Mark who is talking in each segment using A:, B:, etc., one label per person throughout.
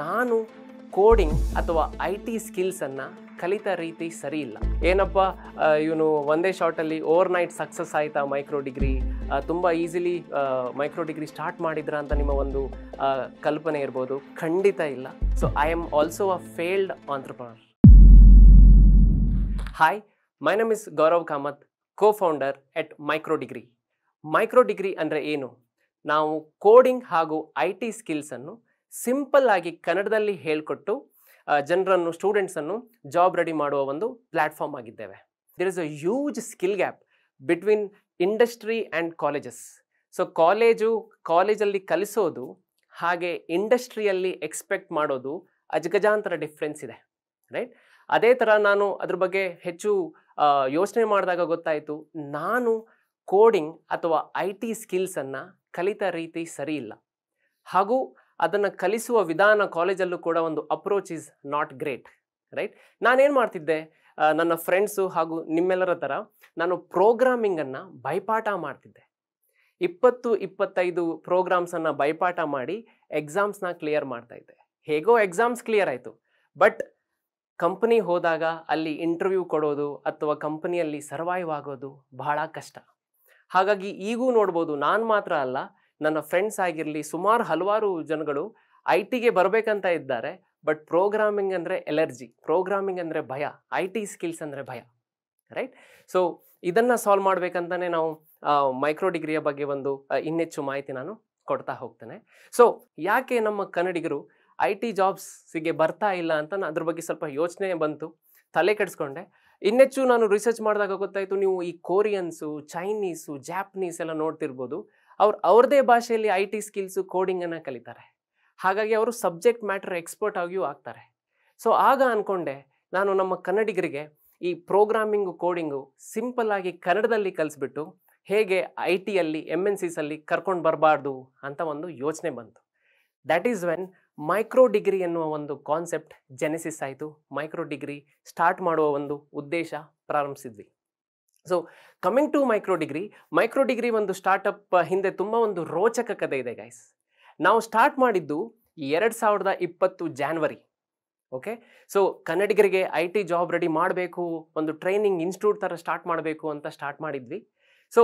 A: ನಾನು ಕೋಡಿಂಗ್ ಅಥವಾ I T ಸ್ಕಿಲ್ಸನ್ನು ಕಲಿತ ರೀತಿ ಸರಿ ಇಲ್ಲ. ಏನಪ್ಪ ಇವನು ಒಂದೇ ಶಾರ್ಟಲ್ಲಿ ಓವರ್ ನೈಟ್ ಸಕ್ಸಸ್ ಆಯಿತಾ ಮೈಕ್ರೋ ಡಿಗ್ರಿ, ತುಂಬ ಈಸಿಲಿ ಮೈಕ್ರೋ ಡಿಗ್ರಿ ಸ್ಟಾರ್ಟ್ ಮಾಡಿದ್ರ ಅಂತ ನಿಮ್ಮ ಒಂದು ಕಲ್ಪನೆ ಇರ್ಬೋದು. ಖಂಡಿತ ಇಲ್ಲ. So I am also a failed entrepreneur. Hi, my name is Gaurav Kamath, co-founder at micro degree. Micro degree ಅಂದರೆ ಏನು? ನಾವು ಕೋಡಿಂಗ್ ಹಾಗೂ ಐ ಟಿ ಸ್ಕಿಲ್ಸನ್ನು ಸಿಂಪಲ್ ಆಗಿ ಕನ್ನಡದಲ್ಲಿ ಹೇಳಿಕೊಟ್ಟು ಜನರನ್ನು, ಸ್ಟೂಡೆಂಟ್ಸನ್ನು ಜಾಬ್ ರೆಡಿ ಮಾಡುವ ಒಂದು ಪ್ಲ್ಯಾಟ್ಫಾರ್ಮ್ ಆಗಿದ್ದೇವೆ. There is a huge skill gap between industry and colleges. So ಕಾಲೇಜಲ್ಲಿ ಕಲಿಸೋದು ಹಾಗೆ ಇಂಡಸ್ಟ್ರಿಯಲ್ಲಿ ಎಕ್ಸ್ಪೆಕ್ಟ್ ಮಾಡೋದು ಅಜಗಜಾಂತರ ಡಿಫ್ರೆನ್ಸ್ ಇದೆ, ರೈಟ್? ಅದೇ ಥರ ನಾನು ಅದ್ರ ಬಗ್ಗೆ ಹೆಚ್ಚು ಯೋಚನೆ ಮಾಡಿದಾಗ ಗೊತ್ತಾಯಿತು, ನಾನು ಕೋಡಿಂಗ್ ಅಥವಾ ಐ ಟಿ ಸ್ಕಿಲ್ಸನ್ನು ಕಲಿತ ರೀತಿ ಸರಿ ಇಲ್ಲ, ಹಾಗೂ ಅದನ್ನು ಕಲಿಸುವ ವಿಧಾನ ಕಾಲೇಜಲ್ಲೂ ಕೂಡ ಒಂದು approach is not great, right? ನಾನೇನು ಮಾಡ್ತಿದ್ದೆ, ನನ್ನ ಫ್ರೆಂಡ್ಸು ಹಾಗೂ ನಿಮ್ಮೆಲ್ಲರ ಥರ ನಾನು ಪ್ರೋಗ್ರಾಮಿಂಗನ್ನು ಬೈಪಾಠ ಮಾಡ್ತಿದ್ದೆ. 20-25 ಪ್ರೋಗ್ರಾಮ್ಸನ್ನು ಬೈಪಾಠ ಮಾಡಿ ಎಕ್ಸಾಮ್ಸ್ನ ಕ್ಲಿಯರ್ ಮಾಡ್ತಾಯಿದ್ದೆ. ಹೇಗೋ ಎಕ್ಸಾಮ್ಸ್ ಕ್ಲಿಯರ್ ಆಯಿತು, ಬಟ್ ಕಂಪನಿ ಹೋದಾಗ ಅಲ್ಲಿ ಇಂಟರ್ವ್ಯೂ ಕೊಡೋದು ಅಥವಾ ಕಂಪನಿಯಲ್ಲಿ ಸರ್ವೈವ್ ಆಗೋದು ಬಹಳ ಕಷ್ಟ. ಹಾಗಾಗಿ ಈಗೂ ನೋಡ್ಬೋದು, ನಾನು ಮಾತ್ರ ಅಲ್ಲ, ನನ್ನ ಫ್ರೆಂಡ್ಸ್ ಆಗಿರಲಿ, ಸುಮಾರು ಹಲವಾರು ಜನಗಳು ಐ ಟಿಗೆ ಬರಬೇಕಂತ ಇದ್ದಾರೆ, ಬಟ್ ಪ್ರೋಗ್ರಾಮಿಂಗ್ ಅಂದರೆ ಎಲರ್ಜಿ, ಪ್ರೋಗ್ರಾಮಿಂಗ್ ಅಂದರೆ ಭಯ, ಐ ಟಿ ಸ್ಕಿಲ್ಸ್ ಅಂದರೆ ಭಯ, ರೈಟ್? ಸೊ ಇದನ್ನು ಸಾಲ್ವ್ ಮಾಡಬೇಕಂತಲೇ ನಾವು ಮೈಕ್ರೋ ಡಿಗ್ರಿಯ ಬಗ್ಗೆ ಒಂದು ಇನ್ನೆಚ್ಚು ಮಾಹಿತಿ ನಾನು ಕೊಡ್ತಾ ಹೋಗ್ತೇನೆ. ಸೊ ಯಾಕೆ ನಮ್ಮ ಕನ್ನಡಿಗರು ಐ ಟಿ ಜಾಬ್ಸಿಗೆ ಬರ್ತಾ ಇಲ್ಲ ಅಂತ ಅದ್ರ ಬಗ್ಗೆ ಸ್ವಲ್ಪ ಯೋಚನೆ ಬಂತು, ತಲೆ ಕೆಡಿಸ್ಕೊಂಡೆ. ಇನ್ನೆಚ್ಚು ನಾನು ರಿಸರ್ಚ್ ಮಾಡಿದಾಗ ಗೊತ್ತಾಯಿತು, ನೀವು ಈ ಕೊರಿಯನ್ಸು, ಚೈನೀಸು, ಜಾಪನೀಸ್ ಎಲ್ಲ ನೋಡ್ತಿರ್ಬೋದು, ಅವ್ರದ್ದೇ ಭಾಷೆಯಲ್ಲಿ ಐ ಟಿ ಸ್ಕಿಲ್ಸು, ಕೋಡಿಂಗನ್ನು ಕಲಿತಾರೆ. ಹಾಗಾಗಿ ಅವರು ಸಬ್ಜೆಕ್ಟ್ ಮ್ಯಾಟರ್ ಎಕ್ಸ್ಪರ್ಟ್ ಆಗಿಯೂ ಆಗ್ತಾರೆ. ಸೊ ಆಗ ಅಂದ್ಕೊಂಡೆ, ನಾನು ನಮ್ಮ ಕನ್ನಡಿಗರಿಗೆ ಈ ಪ್ರೋಗ್ರಾಮಿಂಗು, ಕೋಡಿಂಗು ಸಿಂಪಲ್ ಆಗಿ ಕನ್ನಡದಲ್ಲಿ ಕಲಿಸ್ಬಿಟ್ಟು ಹೇಗೆ ಐ ಟಿಯಲ್ಲಿ MNCಸಲ್ಲಿ ಕರ್ಕೊಂಡು ಬರಬಾರ್ದು ಅಂತ ಒಂದು ಯೋಚನೆ ಬಂತು. That is when micro degree ಎನ್ನುವ ಒಂದು ಕಾನ್ಸೆಪ್ಟ್ ಜೆನೆಸಿಸ್ ಆಯಿತು. ಮೈಕ್ರೋ ಡಿಗ್ರಿ ಸ್ಟಾರ್ಟ್ ಮಾಡುವ ಒಂದು ಉದ್ದೇಶ ಪ್ರಾರಂಭಿಸಿದ್ವಿ. So coming to micro degree ಒಂದು ಸ್ಟಾರ್ಟಪ್ ಹಿಂದೆ ತುಂಬ ಒಂದು ರೋಚಕ ಕಥೆ ಇದೆ ಗೈಸ್. ನಾವು ಸ್ಟಾರ್ಟ್ ಮಾಡಿದ್ದು 2020 ಜಾನ್ವರಿ. ಓಕೆ, ಸೊ ಕನ್ನಡಿಗರಿಗೆ ಐ ಟಿ ಜಾಬ್ ರೆಡಿ ಮಾಡಬೇಕು, ಒಂದು ಟ್ರೈನಿಂಗ್ ಇನ್ಸ್ಟಿಟ್ಯೂಟ್ ಥರ ಸ್ಟಾರ್ಟ್ ಮಾಡಬೇಕು ಅಂತ ಸ್ಟಾರ್ಟ್ ಮಾಡಿದ್ವಿ. ಸೊ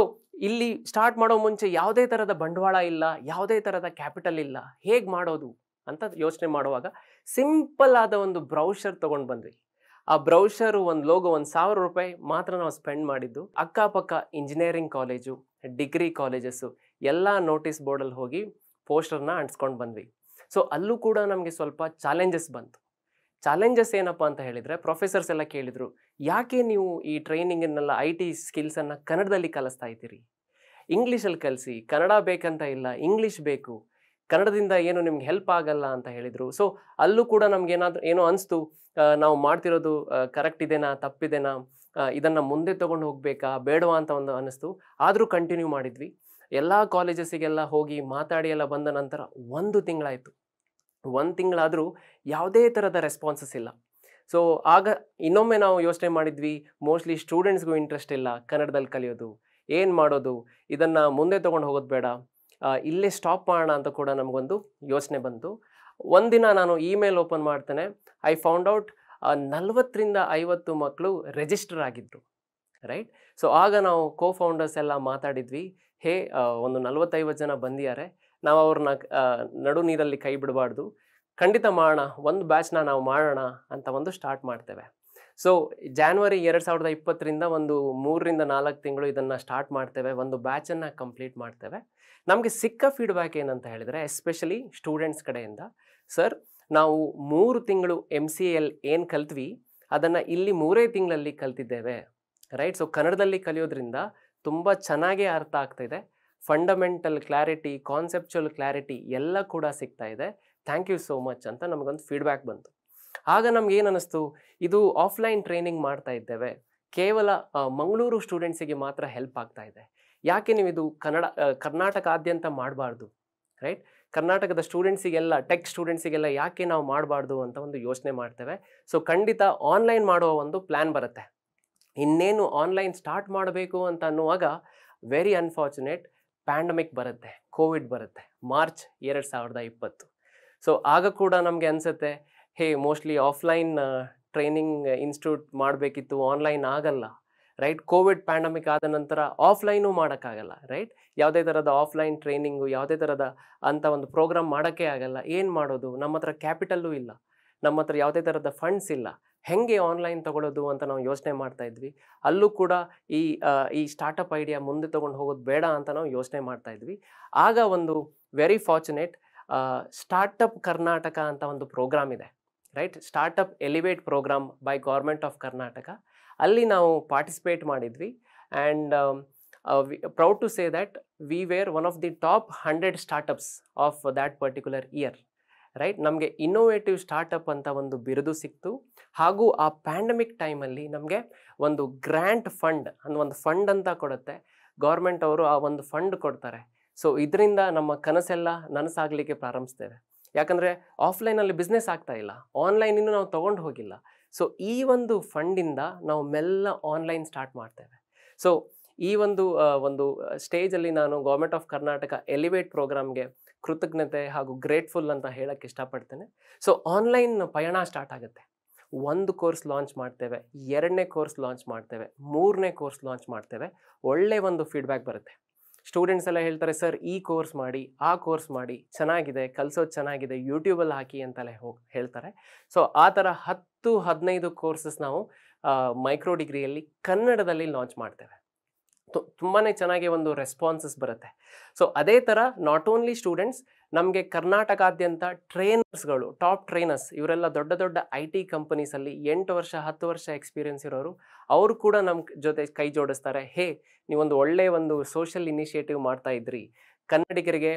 A: ಇಲ್ಲಿ ಸ್ಟಾರ್ಟ್ ಮಾಡೋ ಮುಂಚೆ ಯಾವುದೇ ಥರದ ಬಂಡವಾಳ ಇಲ್ಲ, ಯಾವುದೇ ಥರದ ಕ್ಯಾಪಿಟಲ್ ಇಲ್ಲ, ಹೇಗೆ ಮಾಡೋದು ಅಂತ ಯೋಚನೆ ಮಾಡುವಾಗ ಸಿಂಪಲ್ ಆದ ಒಂದು ಬ್ರೌಷರ್ ತೊಗೊಂಡು ಬಂದ್ವಿ. ಆ ಬ್ರೌಷರು, ಒಂದು ಲೋಗೋ, 1,000 ರೂಪಾಯಿ ಮಾತ್ರ ನಾವು ಸ್ಪೆಂಡ್ ಮಾಡಿದ್ದು. ಅಕ್ಕಪಕ್ಕ ಇಂಜಿನಿಯರಿಂಗ್ ಕಾಲೇಜು, ಡಿಗ್ರಿ ಕಾಲೇಜಸ್ಸು ಎಲ್ಲ ನೋಟಿಸ್ ಬೋರ್ಡಲ್ಲಿ ಹೋಗಿ ಪೋಸ್ಟರ್ನ ಅಂಟಿಸ್ಕೊಂಡು ಬಂದ್ವಿ. ಸೊ ಅಲ್ಲೂ ಕೂಡ ನಮಗೆ ಸ್ವಲ್ಪ ಚಾಲೆಂಜಸ್ ಬಂತು. ಚಾಲೆಂಜಸ್ ಏನಪ್ಪ ಅಂತ ಹೇಳಿದರೆ, ಪ್ರೊಫೆಸರ್ಸ್ ಎಲ್ಲ ಕೇಳಿದರು, ಯಾಕೆ ನೀವು ಈ ಟ್ರೈನಿಂಗನ್ನೆಲ್ಲ ಐ ಟಿ ಸ್ಕಿಲ್ಸನ್ನು ಕನ್ನಡದಲ್ಲಿ ಕಲಿಸ್ತಾ ಇದ್ದೀರಿ? ಇಂಗ್ಲೀಷಲ್ಲಿ ಕಲಿಸಿ, ಕನ್ನಡ ಬೇಕಂತ ಇಲ್ಲ, ಇಂಗ್ಲೀಷ್ ಬೇಕು, ಕನ್ನಡದಿಂದ ಏನು ನಿಮ್ಗೆ ಹೆಲ್ಪ್ ಆಗಲ್ಲ ಅಂತ ಹೇಳಿದರು. ಸೊ ಅಲ್ಲೂ ಕೂಡ ಏನೋ ಅನಿಸ್ತು, ನಾವು ಮಾಡ್ತಿರೋದು ಕರೆಕ್ಟ್ ಇದೆನಾ, ತಪ್ಪಿದೆನಾ, ಇದನ್ನು ಮುಂದೆ ತೊಗೊಂಡು ಹೋಗಬೇಕಾ ಬೇಡವಾ ಅಂತ ಒಂದು ಅನ್ನಿಸ್ತು. ಆದರೂ ಕಂಟಿನ್ಯೂ ಮಾಡಿದ್ವಿ. ಎಲ್ಲ ಕಾಲೇಜಸ್ಸಿಗೆಲ್ಲ ಹೋಗಿ ಮಾತಾಡಿ ಎಲ್ಲ ಬಂದ ನಂತರ 1 ತಿಂಗಳಾಯಿತು. 1 ತಿಂಗಳಾದರೂ ಯಾವುದೇ ಥರದ ರೆಸ್ಪಾನ್ಸಸ್ ಇಲ್ಲ. ಸೊ ಆಗ ಇನ್ನೊಮ್ಮೆ ನಾವು ಯೋಚನೆ ಮಾಡಿದ್ವಿ, ಮೋಸ್ಟ್ಲಿ ಸ್ಟೂಡೆಂಟ್ಸ್ಗೂ ಇಂಟ್ರೆಸ್ಟ್ ಇಲ್ಲ ಕನ್ನಡದಲ್ಲಿ ಕಲಿಯೋದು, ಏನು ಮಾಡೋದು, ಇದನ್ನು ಮುಂದೆ ತೊಗೊಂಡು ಹೋಗೋದು ಬೇಡ, ಇಲ್ಲೇ ಸ್ಟಾಪ್ ಮಾಡೋಣ ಅಂತ ಕೂಡ ನಮಗೊಂದು ಯೋಚನೆ ಬಂತು. ಒಂದಿನ ನಾನು ಇಮೇಲ್ ಓಪನ್ ಮಾಡ್ತೇನೆ, ಐ ಫೌಂಡ್ ಔಟ್ 40-50 ಮಕ್ಕಳು ರಿಜಿಸ್ಟರ್ ಆಗಿದ್ದರು, ರೈಟ್? ಸೊ ಆಗ ನಾವು ಕೋ-ಫೌಂಡರ್ಸ್ ಎಲ್ಲ ಮಾತಾಡಿದ್ವಿ, ಒಂದು 40-50 ಜನ ಬಂದಿದ್ದಾರೆ, ನಾವು ಅವ್ರನ್ನ ನಡು ನೀರಲ್ಲಿ ಕೈ ಬಿಡಬಾರ್ದು, ಖಂಡಿತ ಮಾಡೋಣ, ಒಂದು ಬ್ಯಾಚ್ನ ನಾವು ಮಾಡೋಣ ಅಂತ ಒಂದು ಸ್ಟಾರ್ಟ್ ಮಾಡ್ತೇವೆ. ಸೊ ಜಾನ್ವರಿ 2020ರಿಂದ ಒಂದು 3-4 ತಿಂಗಳು ಇದನ್ನು ಸ್ಟಾರ್ಟ್ ಮಾಡ್ತೇವೆ, ಒಂದು ಬ್ಯಾಚನ್ನು ಕಂಪ್ಲೀಟ್ ಮಾಡ್ತೇವೆ. ನಮಗೆ ಸಿಕ್ಕ ಫೀಡ್ಬ್ಯಾಕ್ ಏನಂತ ಹೇಳಿದರೆ, ಎಸ್ಪೆಷಲಿ ಸ್ಟೂಡೆಂಟ್ಸ್ ಕಡೆಯಿಂದ, ಸರ್ ನಾವು 3 ತಿಂಗಳು MCAಯಲ್ಲಿ ಏನು ಕಲ್ತ್ವಿ ಅದನ್ನು ಇಲ್ಲಿ 3 ತಿಂಗಳಲ್ಲಿ ಕಲ್ತಿದ್ದೇವೆ, ರೈಟ್? ಸೊ ಕನ್ನಡದಲ್ಲಿ ಕಲಿಯೋದ್ರಿಂದ ತುಂಬ ಚೆನ್ನಾಗೇ ಅರ್ಥ ಆಗ್ತಾಯಿದೆ, ಫಂಡಮೆಂಟಲ್ ಕ್ಲಾರಿಟಿ, ಕಾನ್ಸೆಪ್ಚುವಲ್ ಕ್ಲಾರಿಟಿ ಎಲ್ಲ ಕೂಡ ಸಿಗ್ತಾ ಇದೆ, ಥ್ಯಾಂಕ್ ಯು ಸೋ ಮಚ್ ಅಂತ ನಮಗೊಂದು ಫೀಡ್ಬ್ಯಾಕ್ ಬಂತು. ಆಗ ನಮ್ಗೆ ಏನು ಅನ್ನಿಸ್ತು, ಇದು ಆಫ್ಲೈನ್ ಟ್ರೈನಿಂಗ್ ಮಾಡ್ತಾ ಇದ್ದೇವೆ, ಕೇವಲ ಮಂಗಳೂರು ಸ್ಟೂಡೆಂಟ್ಸಿಗೆ ಮಾತ್ರ ಹೆಲ್ಪ್ ಆಗ್ತಾ ಇದೆ, ಯಾಕೆ ನೀವು ಇದು ಕರ್ನಾಟಕಾದ್ಯಂತ ಮಾಡಬಾರ್ದು, ರೈಟ್? ಕರ್ನಾಟಕದ ಸ್ಟೂಡೆಂಟ್ಸಿಗೆಲ್ಲ, ಟೆಕ್ ಸ್ಟೂಡೆಂಟ್ಸಿಗೆಲ್ಲ ಯಾಕೆ ನಾವು ಮಾಡಬಾರ್ದು ಅಂತ ಒಂದು ಯೋಚನೆ ಮಾಡ್ತೇವೆ. ಸೊ ಖಂಡಿತ ಆನ್ಲೈನ್ ಮಾಡುವ ಒಂದು ಪ್ಲ್ಯಾನ್ ಬರುತ್ತೆ. ಇನ್ನೇನು ಆನ್ಲೈನ್ ಸ್ಟಾರ್ಟ್ ಮಾಡಬೇಕು ಅಂತ ಅನ್ನುವಾಗ ವೆರಿ ಅನ್ಫಾರ್ಚುನೇಟ್, ಪ್ಯಾಂಡಮಿಕ್ ಬರುತ್ತೆ, ಕೋವಿಡ್ ಬರುತ್ತೆ, ಮಾರ್ಚ್ 2020. ಸೊ ಆಗ ಕೂಡ ನಮಗೆ ಅನಿಸುತ್ತೆ, ಹೇ ಮೋಸ್ಟ್ಲಿ ಆಫ್ಲೈನ್ ಟ್ರೈನಿಂಗ್ ಇನ್ಸ್ಟಿಟ್ಯೂಟ್ ಮಾಡಬೇಕಿತ್ತು, ಆನ್ಲೈನ್ ಆಗಲ್ಲ, ರೈಟ್? ಕೋವಿಡ್ ಪ್ಯಾಂಡಮಿಕ್ ಆದ ನಂತರ ಆಫ್ಲೈನು ಮಾಡೋಕ್ಕಾಗಲ್ಲ, ರೈಟ್? ಯಾವುದೇ ಥರದ ಆಫ್ಲೈನ್ ಟ್ರೈನಿಂಗು, ಯಾವುದೇ ಥರದ ಅಂಥ ಒಂದು ಪ್ರೋಗ್ರಾಮ್ ಮಾಡೋಕ್ಕೆ ಆಗಲ್ಲ. ಏನು ಮಾಡೋದು? ನಮ್ಮ ಹತ್ರ ಕ್ಯಾಪಿಟಲ್ಲೂ ಇಲ್ಲ, ನಮ್ಮ ಹತ್ರ ಯಾವುದೇ ಥರದ ಫಂಡ್ಸ್ ಇಲ್ಲ, ಹೆಂಗೆ ಆನ್ಲೈನ್ ತೊಗೊಳ್ಳೋದು ಅಂತ ನಾವು ಯೋಚನೆ ಮಾಡ್ತಾ ಇದ್ವಿ. ಅಲ್ಲೂ ಕೂಡ ಈ ಸ್ಟಾರ್ಟಪ್ ಐಡಿಯಾ ಮುಂದೆ ತೊಗೊಂಡು ಹೋಗೋದು ಬೇಡ ಅಂತ ನಾವು ಯೋಚನೆ ಮಾಡ್ತಾ ಇದ್ವಿ. ಆಗ ಒಂದು ವೆರಿ ಫಾರ್ಚುನೇಟ್ ಸ್ಟಾರ್ಟಪ್ ಕರ್ನಾಟಕ ಅಂತ ಒಂದು ಪ್ರೋಗ್ರಾಮ್ ಇದೆ, right? Startup elevate program by government of Karnataka. ಅಲ್ಲಿ ನಾವು ಪಾರ್ಟಿಸಿಪೇಟ್ ಮಾಡಿದ್ವಿ. And proud to say that we were one of the top 100 startups of that particular year, right? ನಮಗೆ ಇನ್ನೋವೇಟಿವ್ ಸ್ಟಾರ್ಟಪ್ ಅಂತ ಒಂದು ಬಿರುದು ಸಿಕ್ತು. ಹಾಗೂ ಆ ಪ್ಯಾಂಡಮಿಕ್ ಟೈಮಲ್ಲಿ ನಮಗೆ ಒಂದು ಗ್ರ್ಯಾಂಟ್ ಫಂಡ್ ಒಂದು ಫಂಡ್ ಅಂತ ಕೊಡುತ್ತೆ ಗೌರ್ಮೆಂಟ್ ಅವರು, ಆ ಒಂದು ಫಂಡ್ ಕೊಡ್ತಾರೆ. ಸೊ ಇದರಿಂದ ನಮ್ಮ ಕನಸೆಲ್ಲ ನನಸಾಗಲಿಕ್ಕೆ ಪ್ರಾರಂಭಿಸ್ತೇವೆ. ಯಾಕಂದರೆ ಆಫ್ಲೈನಲ್ಲಿ ಬಿಸ್ನೆಸ್ ಆಗ್ತಾ ಇಲ್ಲ, ಆನ್ಲೈನ್ ಇನ್ನೂ ನಾವು ತೊಗೊಂಡು ಹೋಗಿಲ್ಲ. ಸೊ ಈ ಒಂದು ಫಂಡಿಂದ ನಾವು ಮೆಲ್ಲ ಆನ್ಲೈನ್ ಸ್ಟಾರ್ಟ್ ಮಾಡ್ತೇವೆ. ಸೊ ಈ ಒಂದು ಸ್ಟೇಜಲ್ಲಿ ನಾನು ಗೌರ್ಮೆಂಟ್ ಆಫ್ ಕರ್ನಾಟಕ ಎಲಿವೇಟ್ ಪ್ರೋಗ್ರಾಮ್ಗೆ ಕೃತಜ್ಞತೆ ಹಾಗೂ ಗ್ರೇಟ್ಫುಲ್ ಅಂತ ಹೇಳಕ್ಕೆ ಇಷ್ಟಪಡ್ತೇನೆ. ಸೊ ಆನ್ಲೈನ್ ಪಯಣ ಸ್ಟಾರ್ಟ್ ಆಗುತ್ತೆ. 1 ಕೋರ್ಸ್ ಲಾಂಚ್ ಮಾಡ್ತೇವೆ, 2ನೇ ಕೋರ್ಸ್ ಲಾಂಚ್ ಮಾಡ್ತೇವೆ, 3ನೇ ಕೋರ್ಸ್ ಲಾಂಚ್ ಮಾಡ್ತೇವೆ. ಒಳ್ಳೆ ಒಂದು ಫೀಡ್ಬ್ಯಾಕ್ ಬರುತ್ತೆ. ಸ್ಟೂಡೆಂಟ್ಸ್ ಎಲ್ಲ ಹೇಳ್ತಾರೆ, ಸರ್ ಈ ಕೋರ್ಸ್ ಮಾಡಿ, ಆ ಕೋರ್ಸ್ ಮಾಡಿ, ಚೆನ್ನಾಗಿದೆ, ಕಲಿಸೋದು ಚೆನ್ನಾಗಿದೆ, ಯೂಟ್ಯೂಬಲ್ಲಿ ಹಾಕಿ ಅಂತಲೇ ಹೇಳ್ತಾರೆ. ಸೊ ಆ ಥರ 10-15 ಕೋರ್ಸಸ್ ನಾವು ಮೈಕ್ರೋ ಡಿಗ್ರಿಯಲ್ಲಿ ಕನ್ನಡದಲ್ಲಿ ಲಾಂಚ್ ಮಾಡ್ತೇವೆ. ತುಂಬಾ ಚೆನ್ನಾಗಿ ಒಂದು ರೆಸ್ಪಾನ್ಸಸ್ ಬರುತ್ತೆ. ಸೊ ಅದೇ ಥರ ನಾಟ್ ಓನ್ಲಿ ಸ್ಟೂಡೆಂಟ್ಸ್, ನಮಗೆ ಕರ್ನಾಟಕಾದ್ಯಂತ ಟ್ರೈನರ್ಸ್ಗಳು, ಟಾಪ್ ಟ್ರೈನರ್ಸ್, ಇವರೆಲ್ಲ ದೊಡ್ಡ ದೊಡ್ಡ IT ಕಂಪನೀಸಲ್ಲಿ 8 ವರ್ಷ 10 ವರ್ಷ ಎಕ್ಸ್ಪೀರಿಯನ್ಸ್ ಇರೋರು, ಅವರು ಕೂಡ ನಮ್ಮ ಜೊತೆ ಕೈ ಜೋಡಿಸ್ತಾರೆ. ಹೇ, ನೀವೊಂದು ಒಳ್ಳೆಯ ಒಂದು ಸೋಷಿಯಲ್ ಇನಿಷಿಯೇಟಿವ್ ಮಾಡ್ತಾ ಇದ್ರಿ, ಕನ್ನಡಿಗರಿಗೆ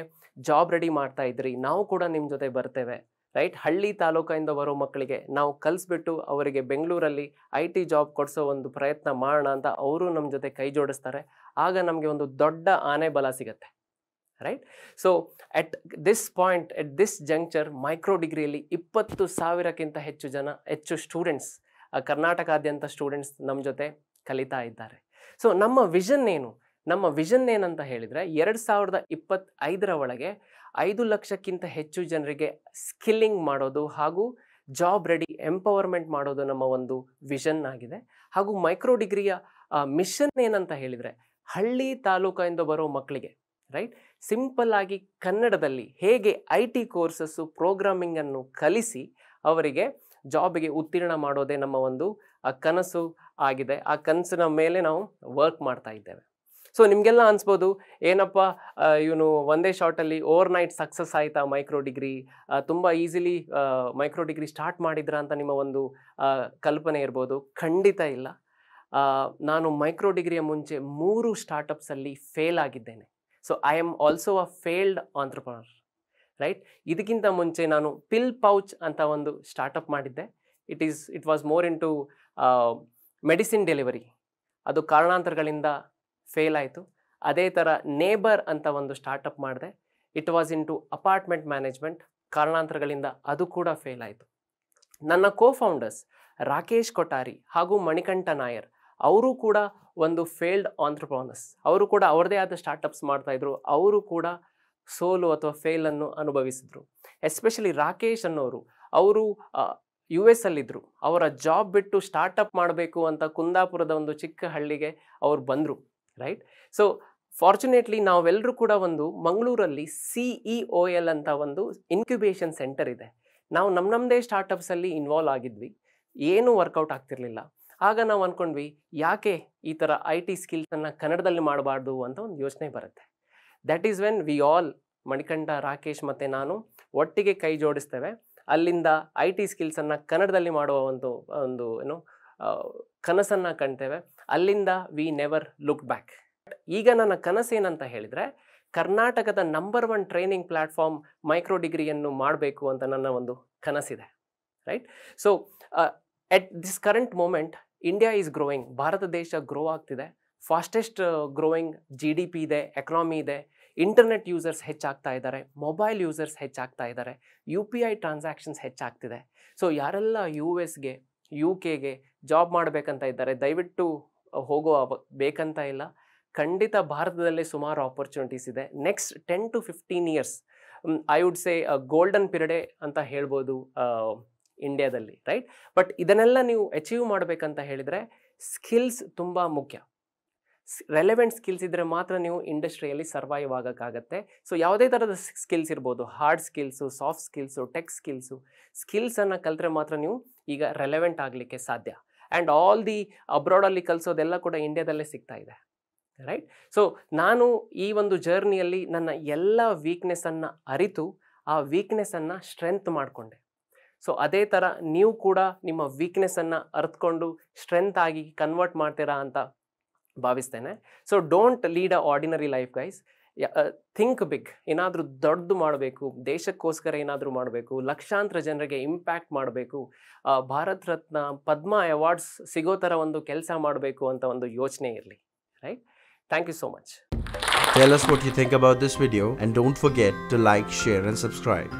A: ಜಾಬ್ ರೆಡಿ ಮಾಡ್ತಾ ಇದ್ರಿ, ನಾವು ಕೂಡ ನಿಮ್ಮ ಜೊತೆ ಬರ್ತೇವೆ, ರೈಟ್? ಹಳ್ಳಿ ತಾಲೂಕಿಂದ ಬರೋ ಮಕ್ಕಳಿಗೆ ನಾವು ಕಲಿಸ್ಬಿಟ್ಟು ಅವರಿಗೆ ಬೆಂಗಳೂರಲ್ಲಿ IT ಜಾಬ್ ಕೊಡಿಸೋ ಒಂದು ಪ್ರಯತ್ನ ಮಾಡೋಣ ಅಂತ ಅವರು ನಮ್ಮ ಜೊತೆ ಕೈ ಜೋಡಿಸ್ತಾರೆ. ಆಗ ನಮಗೆ ಒಂದು ದೊಡ್ಡ ಆನೆ ಬಲ ಸಿಗುತ್ತೆ, right? So at this juncture micro ಡಿಗ್ರಿಯಲ್ಲಿ 20,000ಕ್ಕಿಂತ ಹೆಚ್ಚು ಸ್ಟೂಡೆಂಟ್ಸ್, ಕರ್ನಾಟಕಾದ್ಯಂತ ಸ್ಟೂಡೆಂಟ್ಸ್ ನಮ್ಮ ಜೊತೆ ಕಲಿತಾ ಇದ್ದಾರೆ. ಸೊ ನಮ್ಮ ವಿಷನ್ ಏನಂತ ಹೇಳಿದರೆ, 2025ರ ಒಳಗೆ 5 ಲಕ್ಷಕ್ಕಿಂತ ಹೆಚ್ಚು ಜನರಿಗೆ ಸ್ಕಿಲ್ಲಿಂಗ್ ಮಾಡೋದು ಹಾಗೂ ಜಾಬ್ ರೆಡಿ ಎಂಪವರ್ಮೆಂಟ್ ಮಾಡೋದು ನಮ್ಮ ಒಂದು ವಿಷನ್ ಆಗಿದೆ. ಹಾಗೂ ಮೈಕ್ರೋ ಡಿಗ್ರಿಯ ಮಿಷನ್ ಏನಂತ ಹೇಳಿದರೆ, ಹಳ್ಳಿ ತಾಲೂಕಿಂದ ಬರೋ ಮಕ್ಕಳಿಗೆ, ರೈಟ್, ಸಿಂಪಲ್ ಆಗಿ ಕನ್ನಡದಲ್ಲಿ ಹೇಗೆ IT ಕೋರ್ಸಸ್ಸು, ಪ್ರೋಗ್ರಾಮಿಂಗನ್ನು ಕಲಿಸಿ ಅವರಿಗೆ ಜಾಬಿಗೆ ಉತ್ತೀರ್ಣ ಮಾಡೋದೇ ನಮ್ಮ ಒಂದು ಕನಸು ಆಗಿದೆ. ಆ ಕನಸಿನ ಮೇಲೆ ನಾವು ವರ್ಕ್ ಮಾಡ್ತಾ ಇದ್ದೇವೆ. ಸೊ ನಿಮಗೆಲ್ಲ ಅನಿಸ್ಬೋದು, ಏನಪ್ಪ ಇವನು ಒಂದೇ ಶಾರ್ಟಲ್ಲಿ ಓವರ್ನೈಟ್ ಸಕ್ಸಸ್ ಆಯಿತಾ ಮೈಕ್ರೋ ಡಿಗ್ರಿ, ತುಂಬ ಈಸಿಲಿ ಮೈಕ್ರೋ ಡಿಗ್ರಿ ಸ್ಟಾರ್ಟ್ ಮಾಡಿದ್ರ ಅಂತ ನಿಮ್ಮ ಒಂದು ಕಲ್ಪನೆ ಇರ್ಬೋದು. ಖಂಡಿತ ಇಲ್ಲ. ನಾನು ಮೈಕ್ರೋ ಡಿಗ್ರಿಯ ಮುಂಚೆ 3 ಸ್ಟಾರ್ಟಪ್ಸಲ್ಲಿ ಫೇಲ್ ಆಗಿದ್ದೇನೆ. So I am also a failed entrepreneur, right? ಇದಕ್ಕಿಂತ ಮುಂಚೆ ನಾನು ಪಿಲ್ ಪೌಚ್ ಅಂತ ಒಂದು ಸ್ಟಾರ್ಟಪ್ ಮಾಡಿದ್ದೆ. It was more into medicine delivery. ಅದು ಕಾರಣಾಂತರಗಳಿಂದ ಫೇಲ್ ಆಯಿತು. ಅದೇ ಥರ ನೇಬರ್ ಅಂತ ಒಂದು ಸ್ಟಾರ್ಟಪ್ ಮಾಡಿದೆ. It was into apartment management. ಕಾರಣಾಂತರಗಳಿಂದ ಅದು ಕೂಡ ಫೇಲ್ ಆಯಿತು. ನನ್ನ ಕೋಫೌಂಡರ್ಸ್ ರಾಕೇಶ್ ಕೊಠಾರಿ ಹಾಗೂ ಮಣಿಕಂಠ ನಾಯರ್, ಅವರು ಕೂಡ ಒಂದು ಫೇಲ್ಡ್ ಆಂಟ್ರಪ್ರನರ್ಸ್. ಅವರು ಕೂಡ ಅವ್ರದೇ ಆದ ಸ್ಟಾರ್ಟಪ್ಸ್ ಮಾಡ್ತಾಯಿದ್ರು. ಅವರು ಕೂಡ ಸೋಲು ಅಥವಾ ಫೇಲನ್ನು ಅನುಭವಿಸಿದ್ರು. ಎಸ್ಪೆಷಲಿ ರಾಕೇಶ್ ಅನ್ನೋರು, ಅವರು US ಅಲ್ಲಿದ್ದರು. ಅವರ ಜಾಬ್ ಬಿಟ್ಟು ಸ್ಟಾರ್ಟಪ್ ಮಾಡಬೇಕು ಅಂತ ಕುಂದಾಪುರದ ಒಂದು ಚಿಕ್ಕ ಹಳ್ಳಿಗೆ ಅವ್ರು ಬಂದರು, ರೈಟ್? ಸೊ ಫಾರ್ಚುನೇಟ್ಲಿ ನಾವೆಲ್ಲರೂ ಕೂಡ ಒಂದು ಮಂಗಳೂರಲ್ಲಿ CEOL ಅಂತ ಒಂದು ಇನ್ಕ್ಯುಬೇಷನ್ ಸೆಂಟರ್ ಇದೆ. ನಾವು ನಮ್ಮದೇ ಸ್ಟಾರ್ಟಪ್ಸಲ್ಲಿ ಇನ್ವಾಲ್ವ್ ಆಗಿದ್ವಿ. ಏನೂ ವರ್ಕೌಟ್ ಆಗ್ತಿರ್ಲಿಲ್ಲ. ಆಗ ನಾವು ಅಂದ್ಕೊಂಡ್ವಿ, ಯಾಕೆ ಈ ಥರ IT ಸ್ಕಿಲ್ಸನ್ನು ಕನ್ನಡದಲ್ಲಿ ಮಾಡಬಾರ್ದು ಅಂತ ಒಂದು ಯೋಚನೆ ಬರುತ್ತೆ. That is when we all, Manikanta, Rakesh ಮತ್ತು ನಾನು ಒಟ್ಟಿಗೆ ಕೈ ಜೋಡಿಸ್ತೇವೆ. ಅಲ್ಲಿಂದ IT ಸ್ಕಿಲ್ಸನ್ನು ಕನ್ನಡದಲ್ಲಿ ಮಾಡುವ ಒಂದು ಕನಸನ್ನು ಕಾಣ್ತೇವೆ. ಅಲ್ಲಿಂದ ವಿ ನೆವರ್ ಲುಕ್ ಬ್ಯಾಕ್. ಈಗ ನನ್ನ ಕನಸೇನಂತ ಹೇಳಿದರೆ, ಕರ್ನಾಟಕದ ನಂಬರ್ 1 ಟ್ರೈನಿಂಗ್ ಪ್ಲ್ಯಾಟ್ಫಾರ್ಮ್ ಮೈಕ್ರೋ ಡಿಗ್ರಿಯನ್ನು ಮಾಡಬೇಕು ಅಂತ ನನ್ನ ಒಂದು ಕನಸಿದೆ, right? So at this current moment India is growing. Bharat ದೇಶ ಗ್ರೋ ಆಗ್ತಿದೆ. ಫಾಸ್ಟೆಸ್ಟ್ ಗ್ರೋಯಿಂಗ್ GDP ಇದೆ, ಎಕನಾಮಿ ಇದೆ. ಇಂಟರ್ನೆಟ್ ಯೂಸರ್ಸ್ ಹೆಚ್ಚಾಗ್ತಾ ಇದ್ದಾರೆ, ಮೊಬೈಲ್ ಯೂಸರ್ಸ್ ಹೆಚ್ಚಾಗ್ತಾ ಇದ್ದಾರೆ, UPI ಟ್ರಾನ್ಸಾಕ್ಷನ್ಸ್ ಹೆಚ್ಚಾಗ್ತಿದೆ. ಸೊ ಯಾರೆಲ್ಲ US-ಗೆ UK-ಗೆ ಜಾಬ್ ಮಾಡಬೇಕಂತ ಇದ್ದಾರೆ, ದಯವಿಟ್ಟು ಬೇಕಂತ ಇಲ್ಲ. ಖಂಡಿತ ಭಾರತದಲ್ಲೇ ಸುಮಾರು ಆಪರ್ಚುನಿಟೀಸ್ ಇದೆ. Next 10 to 15 years I would say golden ಪಿರಿಯಡೇ ಅಂತ ಹೇಳ್ಬೋದು ಇಂಡಿಯಾದಲ್ಲಿ, ರೈಟ್? ಬಟ್ ಇದನ್ನೆಲ್ಲ ನೀವು ಅಚೀವ್ ಮಾಡಬೇಕಂತ ಹೇಳಿದರೆ ಸ್ಕಿಲ್ಸ್ ತುಂಬ ಮುಖ್ಯ. ರೆಲೆವೆಂಟ್ ಸ್ಕಿಲ್ಸ್ ಇದ್ದರೆ ಮಾತ್ರ ನೀವು ಇಂಡಸ್ಟ್ರಿಯಲ್ಲಿ ಸರ್ವೈವ್ ಆಗೋಕ್ಕಾಗತ್ತೆ. ಸೊ ಯಾವುದೇ ಥರದ ಸ್ಕಿಲ್ಸ್ ಇರ್ಬೋದು, hard skills, soft skills, tech ಸ್ಕಿಲ್ಸನ್ನು ಕಲಿತ್ರೆ ಮಾತ್ರ ನೀವು ಈಗ ರೆಲೆವೆಂಟ್ ಆಗಲಿಕ್ಕೆ ಸಾಧ್ಯ. ಆ್ಯಂಡ್ ಆಲ್ ದಿ ಅಬ್ರಾಡಲ್ಲಿ ಕಲಿಸೋದೆಲ್ಲ ಕೂಡ ಇಂಡಿಯಾದಲ್ಲೇ ಸಿಗ್ತಾ ಇದೆ, ರೈಟ್? ಸೊ ನಾನು ಈ ಒಂದು ಜರ್ನಿಯಲ್ಲಿ ನನ್ನ ಎಲ್ಲ ವೀಕ್ನೆಸ್ಸನ್ನು ಅರಿತು ಆ ವೀಕ್ನೆಸ್ಸನ್ನು ಸ್ಟ್ರೆಂತ್ ಮಾಡಿಕೊಂಡೆ. ಸೊ ಅದೇ ಥರ ನೀವು ಕೂಡ ನಿಮ್ಮ ವೀಕ್ನೆಸ್ಸನ್ನು ಅರಿತ್ಕೊಂಡು ಸ್ಟ್ರೆಂತ್ ಆಗಿ ಕನ್ವರ್ಟ್ ಮಾಡ್ತೀರಾ ಅಂತ ಭಾವಿಸ್ತೇನೆ. So don't lead a ordinary life guys. Think big. ಏನಾದರೂ ದೊಡ್ಡದು ಮಾಡಬೇಕು, ದೇಶಕ್ಕೋಸ್ಕರ ಏನಾದರೂ ಮಾಡಬೇಕು, ಲಕ್ಷಾಂತರ ಜನರಿಗೆ ಇಂಪ್ಯಾಕ್ಟ್ ಮಾಡಬೇಕು, ಭಾರತ್ ರತ್ನ, ಪದ್ಮ ಅವಾರ್ಡ್ಸ್ ಸಿಗೋ ಥರ ಒಂದು ಕೆಲಸ ಮಾಡಬೇಕು ಅಂತ ಒಂದು ಯೋಚನೆ ಇರಲಿ, right? Thank you so much.
B: Tell us what you think about this video and don't forget to like, share and subscribe.